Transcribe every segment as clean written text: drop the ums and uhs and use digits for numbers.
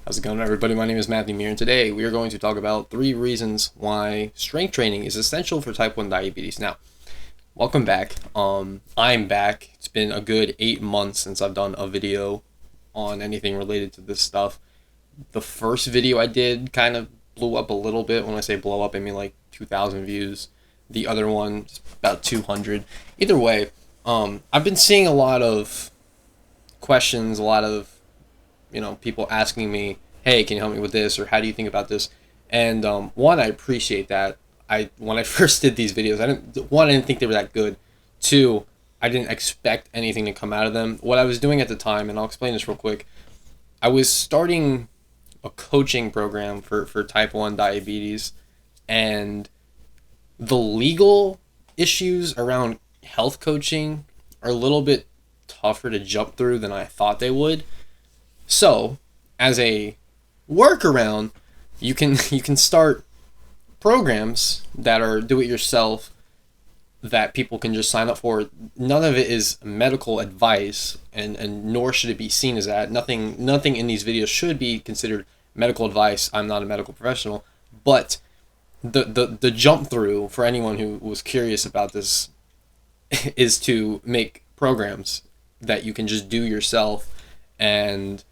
How's it going, everybody? My name is Matthew Meir, and today we are going to talk about 3 reasons why strength training is essential for type 1 diabetes. Now, welcome back. I'm back. It's been a good 8 months since I've done a video on anything related to this stuff. The first video I did kind of blew up a little bit. When I say blow up, I mean like 2,000 views. The other one, about 200. Either way, I've been seeing a lot of questions, a lot of people asking me, hey, can you help me with this, or how do you think about this? And one, I appreciate that. When I first did these videos, I didn't think they were that good. Two, I didn't expect anything to come out of them. What I was doing at the time, and I'll explain this real quick, I was starting a coaching program for type 1 diabetes, and the legal issues around health coaching are a little bit tougher to jump through than I thought they would. So, as a workaround, you can start programs that are do-it-yourself that people can just sign up for. None of it is medical advice, and nor should it be seen as that. Nothing in these videos should be considered medical advice. I'm not a medical professional, but the jump through for anyone who was curious about this is to make programs that you can just do yourself. And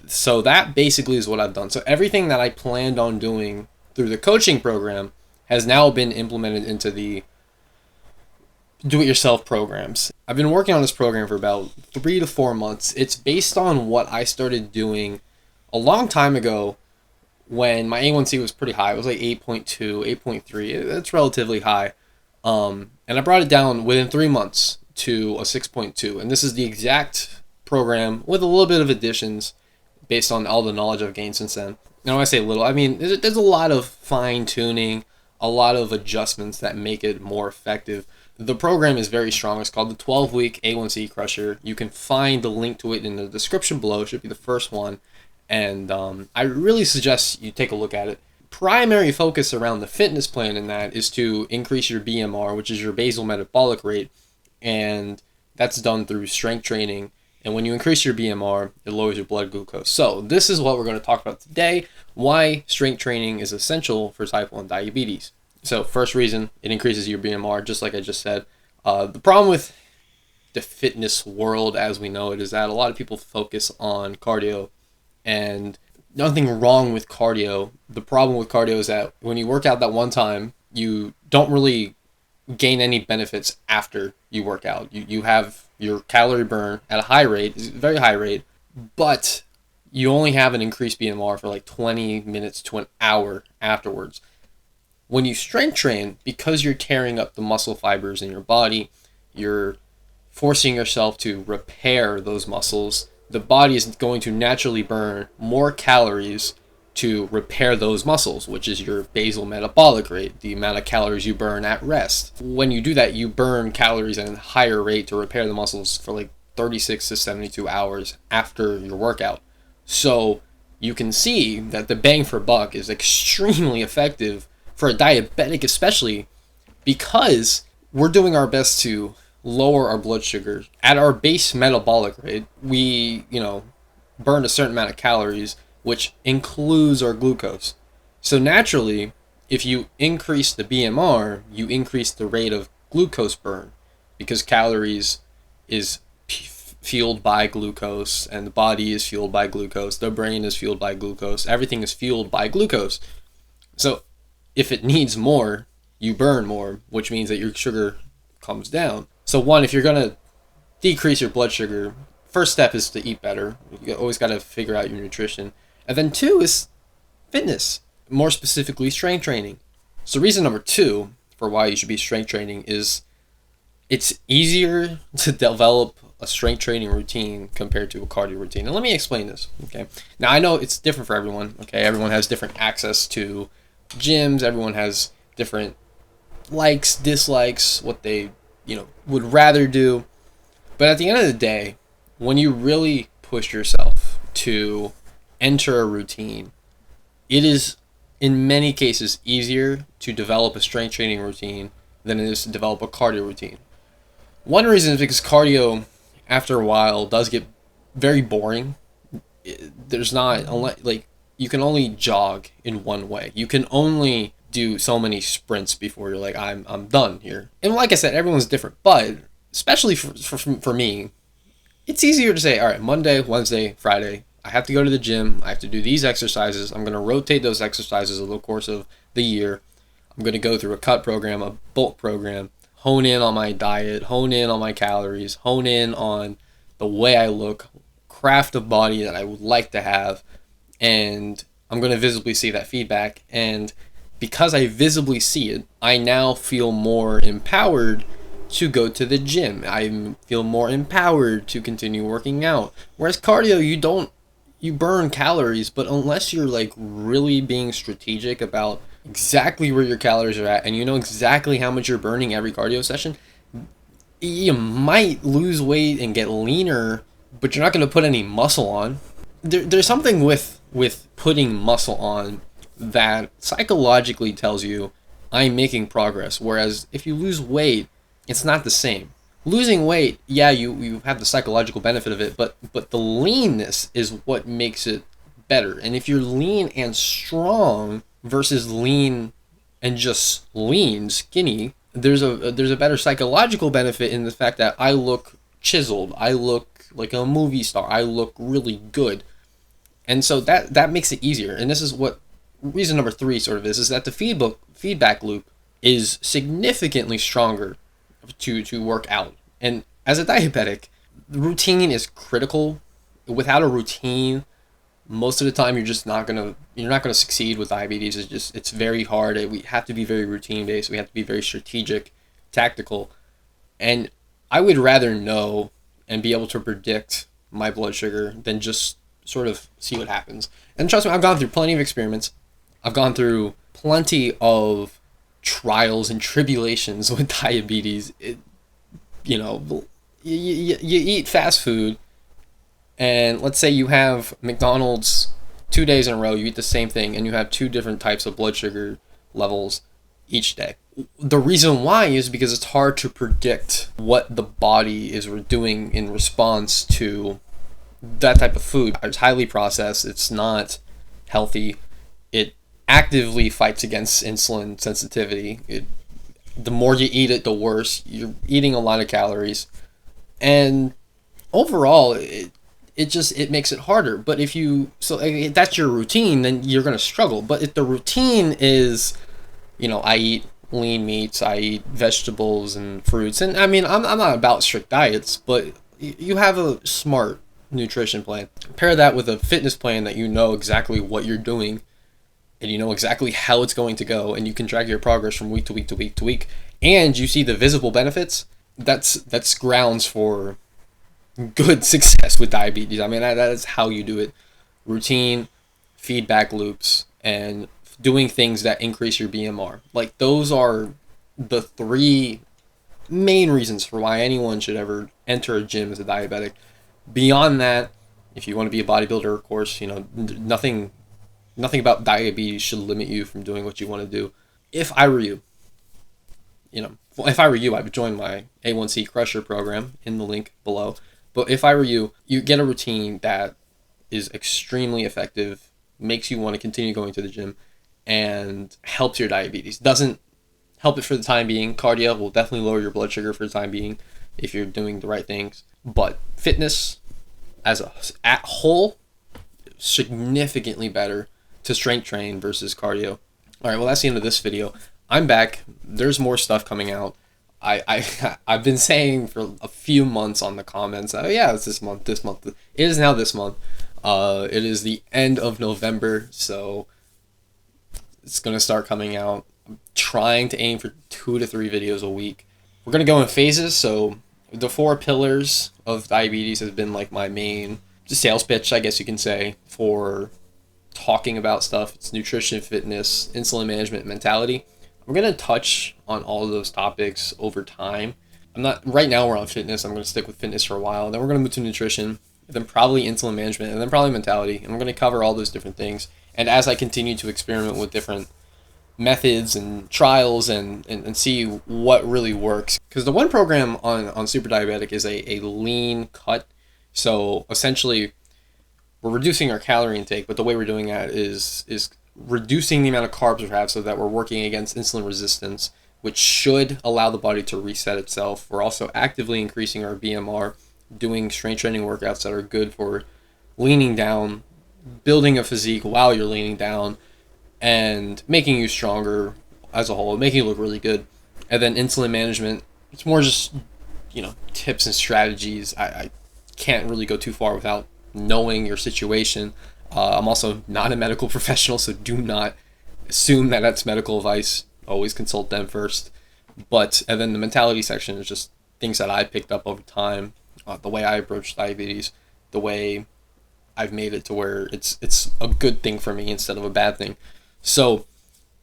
so that basically is what I've done. So everything that I planned on doing through the coaching program has now been implemented into the do-it-yourself programs. I've been working on this program for about 3 to 4 months. It's based on what I started doing a long time ago when my A1C was pretty high. It was like 8.2, 8.3. That's relatively high. And I brought it down within 3 months to a 6.2. And this is the exact program with a little bit of additions based on all the knowledge I've gained since then. Now, when I say little, I mean there's a lot of fine-tuning, a lot of adjustments that make it more effective. The program is very strong. It's called the 12-Week A1C Crusher. You can find the link to it in the description below. It should be the first one. And I really suggest you take a look at it. Primary focus around the fitness plan in that is to increase your BMR, which is your basal metabolic rate, and that's done through strength training. And when you increase your BMR, it lowers your blood glucose. So this is what we're going to talk about today, why strength training is essential for type 1 diabetes. So first reason, it increases your BMR, just like I just said. The problem with the fitness world as we know it is that a lot of people focus on cardio, and nothing wrong with cardio. The problem with cardio is that when you work out that one time, you don't really gain any benefits after you work out. You have your calorie burn at a high rate, very high rate, but you only have an increased BMR for like 20 minutes to an hour afterwards. When you strength train, because you're tearing up the muscle fibers in your body, you're forcing yourself to repair those muscles. The body is going to naturally burn more calories to repair those muscles, which is your basal metabolic rate, the amount of calories you burn at rest. When you do that, you burn calories at a higher rate to repair the muscles for like 36 to 72 hours after your workout. So you can see that the bang for buck is extremely effective for a diabetic, especially because we're doing our best to lower our blood sugar. At our base metabolic rate, we, burn a certain amount of calories, which includes our glucose. So naturally, if you increase the BMR, you increase the rate of glucose burn, because calories is fueled by glucose, and the body is fueled by glucose, the brain is fueled by glucose, everything is fueled by glucose. So if it needs more, you burn more, which means that your sugar comes down. So one, if you're going to decrease your blood sugar, first step is to eat better. You always got to figure out your nutrition. And then 2 is fitness, more specifically strength training. So reason number 2 for why you should be strength training is it's easier to develop a strength training routine compared to a cardio routine. And let me explain this, okay? Now, I know it's different for everyone, okay? Everyone has different access to gyms. Everyone has different likes, dislikes, what they, would rather do. But at the end of the day, when you really push yourself to enter a routine, it is in many cases easier to develop a strength training routine than it is to develop a cardio routine. One reason is because cardio, after a while, does get very boring. There's not, like, you can only jog in one way. You can only do so many sprints before you're like, I'm done here. And like I said, everyone's different, but especially for me, it's easier to say, all right, Monday, Wednesday, Friday, I have to go to the gym. I have to do these exercises. I'm going to rotate those exercises over the course of the year. I'm going to go through a cut program, a bulk program, hone in on my diet, hone in on my calories, hone in on the way I look, craft a body that I would like to have, and I'm going to visibly see that feedback. And because I visibly see it, I now feel more empowered to go to the gym. I feel more empowered to continue working out. Whereas cardio, you burn calories, but unless you're like really being strategic about exactly where your calories are at and you know exactly how much you're burning every cardio session, you might lose weight and get leaner, but you're not going to put any muscle on. There's something with putting muscle on that psychologically tells you I'm making progress, whereas if you lose weight, it's not the same. Losing weight, yeah, you have the psychological benefit of it, but the leanness is what makes it better. And if you're lean and strong versus lean and just lean, skinny, there's a better psychological benefit in the fact that I look chiseled, I look like a movie star, I look really good. And so that makes it easier. And this is what reason number 3 sort of is that the feedback loop is significantly stronger to work out. And as a diabetic, the routine is critical. Without a routine, most of the time you're not gonna succeed with diabetes. It's very hard. We have to be very routine based. We have to be very strategic, tactical. And I would rather know and be able to predict my blood sugar than just sort of see what happens. And trust me, I've gone through plenty of experiments. I've gone through plenty of trials and tribulations with diabetes. You eat fast food, and let's say you have McDonald's 2 days in a row, you eat the same thing, and you have 2 different types of blood sugar levels each day. The reason why is because it's hard to predict what the body is doing in response to that type of food. It's highly processed, it's not healthy, it actively fights against insulin sensitivity. The more you eat it, the worse. You're eating a lot of calories, and overall, it makes it harder. But if that's your routine, then you're gonna struggle. But if the routine is, I eat lean meats, I eat vegetables and fruits, and I mean, I'm not about strict diets, but you have a smart nutrition plan. Pair that with a fitness plan that you know exactly what you're doing, and you know exactly how it's going to go, and you can track your progress from week to week to week to week, and you see the visible benefits. That's grounds for good success with diabetes. I mean, that is how you do it. Routine, feedback loops, and doing things that increase your BMR. Like, those are the 3 main reasons for why anyone should ever enter a gym as a diabetic. Beyond that, if you want to be a bodybuilder, of course, nothing about diabetes should limit you from doing what you want to do. If I were you, I would join my A1C Crusher program in the link below. But if I were you, you get a routine that is extremely effective, makes you want to continue going to the gym, and helps your diabetes. Doesn't help it for the time being. Cardio will definitely lower your blood sugar for the time being if you're doing the right things. But fitness at whole, significantly better to strength train versus cardio. All right, well, that's the end of this video. I'm back. There's more stuff coming out. I've been saying for a few months on the comments, oh yeah, it's this month. It is now this month. It is the end of November, so it's going to start coming out. I'm trying to aim for 2 to 3 videos a week. We're going to go in phases, so the 4 pillars of diabetes has been like my main sales pitch, I guess you can say, for talking about stuff. It's nutrition, fitness, insulin management, mentality. I'm going to touch on all of those topics over time. Right now we're on fitness. I'm going to stick with fitness for a while. Then we're going to move to nutrition, then probably insulin management, and then probably mentality. And we're going to cover all those different things. And as I continue to experiment with different methods and trials and see what really works. Because the one program on Super Diabetic is a lean cut. So essentially, we're reducing our calorie intake, but the way we're doing that is reducing the amount of carbs we have so that we're working against insulin resistance, which should allow the body to reset itself. We're also actively increasing our BMR, doing strength training workouts that are good for leaning down, building a physique while you're leaning down, and making you stronger as a whole, making you look really good. And then insulin management, it's more just, tips and strategies. I can't really go too far without knowing your situation. I'm also not a medical professional, so do not assume that that's medical advice. Always consult them first. And then the mentality section is just things that I picked up over time, the way I approach diabetes, the way I've made it to where it's a good thing for me instead of a bad thing. So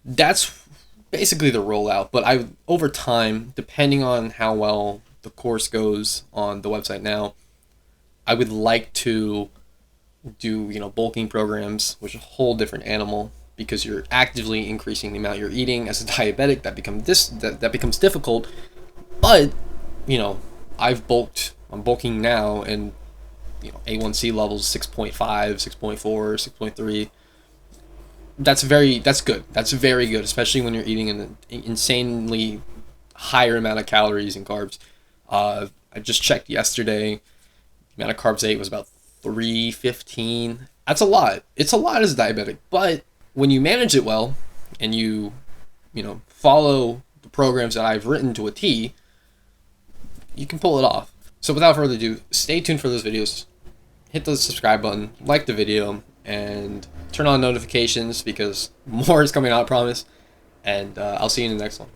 that's basically the rollout. But over time, depending on how well the course goes on the website now, I would like to do bulking programs, which is a whole different animal because you're actively increasing the amount you're eating. As a diabetic, that becomes difficult. But I'm bulking now, and A1C levels 6.5, 6.4, 6.3. That's good. That's very good, especially when you're eating an insanely higher amount of calories and carbs. I just checked yesterday. The amount of carbs I ate was about 315. That's a lot. It's a lot as a diabetic, but when you manage it well and you follow the programs that I've written to a T, you can pull it off. So without further ado, stay tuned for those videos. Hit the subscribe button, like the video, and turn on notifications because more is coming out, I promise. And I'll see you in the next one.